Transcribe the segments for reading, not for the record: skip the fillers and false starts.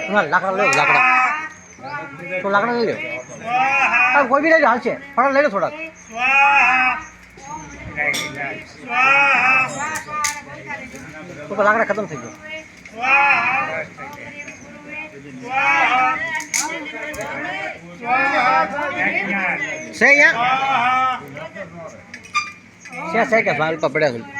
લાકડા લે લાકડા તો લાકડા લઈ લો કોઈ બી લઈ લો હાલશે ફળ લઈ લો થોડાક તો લાકડા ખતમ થઈ ગયો છે યાર છે કે ફાલ પકડ્યા છે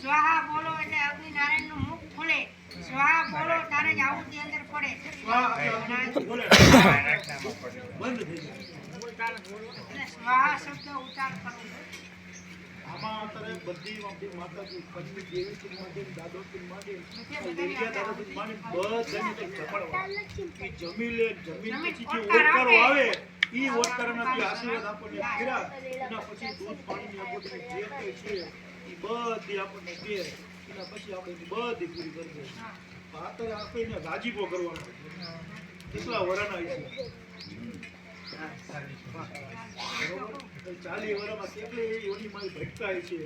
સ્વાહા બોલો એટલે અગ્નિનારાયણ નું મુખ ખુલે સ્વાહા બોલો તારે જ આહુતિ અંદર પડે સ્વાહા શબ્દ ઉચ્ચાર કરવો આમાં અત્યારે બધી આપણી માતાજી પત્ની દેવી માજી દાદોજી માજી દેવિયા દાદોજી માની બધાને જમાડવા જમી લે જમીન પછી જે ઓટકારો આવે ઈ ઓટકારોના જે આશીર્વાદ આપણને કર્યા એના પછી દૂધ પાણીની આપણી જે કઈ છે ઈ બધી આપણને દે એના પછી આપણે બધી પૂરી કરી દે અત્યારે આપણે રાજીપો કરવાનો કેટલા વરાના છે 40 વર્ષમાં કેટલી યોની માં ભટકાય છે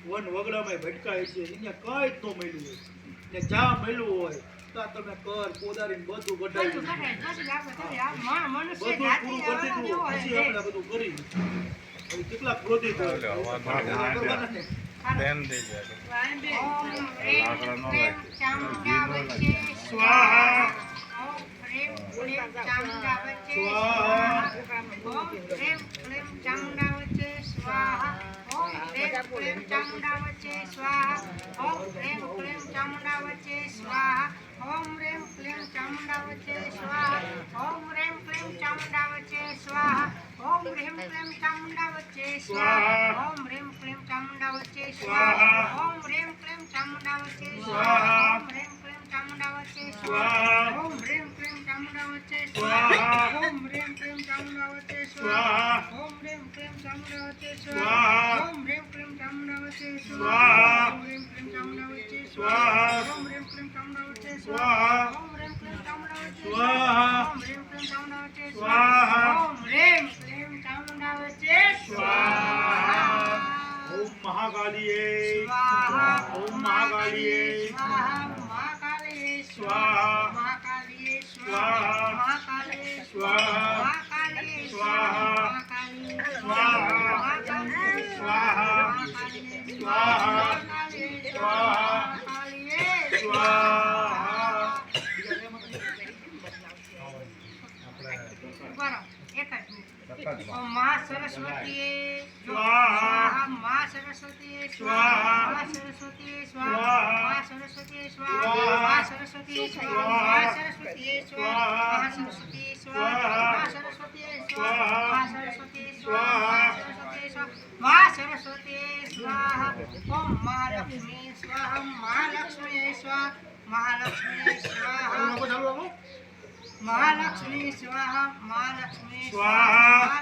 વન વગડામાં ભટકાય છે અહીંયા કઈ જ ન મળ્યું હોય ને જ્યાં મળ્યું હોય ત્યાં તમે કર કોદારી બધું ગઢાઈ બધું પૂરું કરી દીધું પછી આપણે બધું કરી કેટલા ક્રોધિત તેમ થઈ જાય સ્વાહા माँ सरस्वती स्वाहा माँ सरस्वती स्वाहा माँ सरस्वती स्वाहा माँ सरस्वती स्वाहा माँ सरस्वती स्वाहा माँ सरस्वती स्वाहा माँ सरस्वती स्वाहा माँ सरस्वती स्वाहा माँ सरस्वती स्वाहा माँ सरस्वती स्वाहा माँ सरस्वती ઓમ મહાલક્ષ્મી સ્વાહા મહાલક્ષ્મી સ્વાહા મહાલક્ષ્મી સ્વાહા મહાલક્ષ્મી સ્વાહા મહાલક્ષ્મી સ્વાહા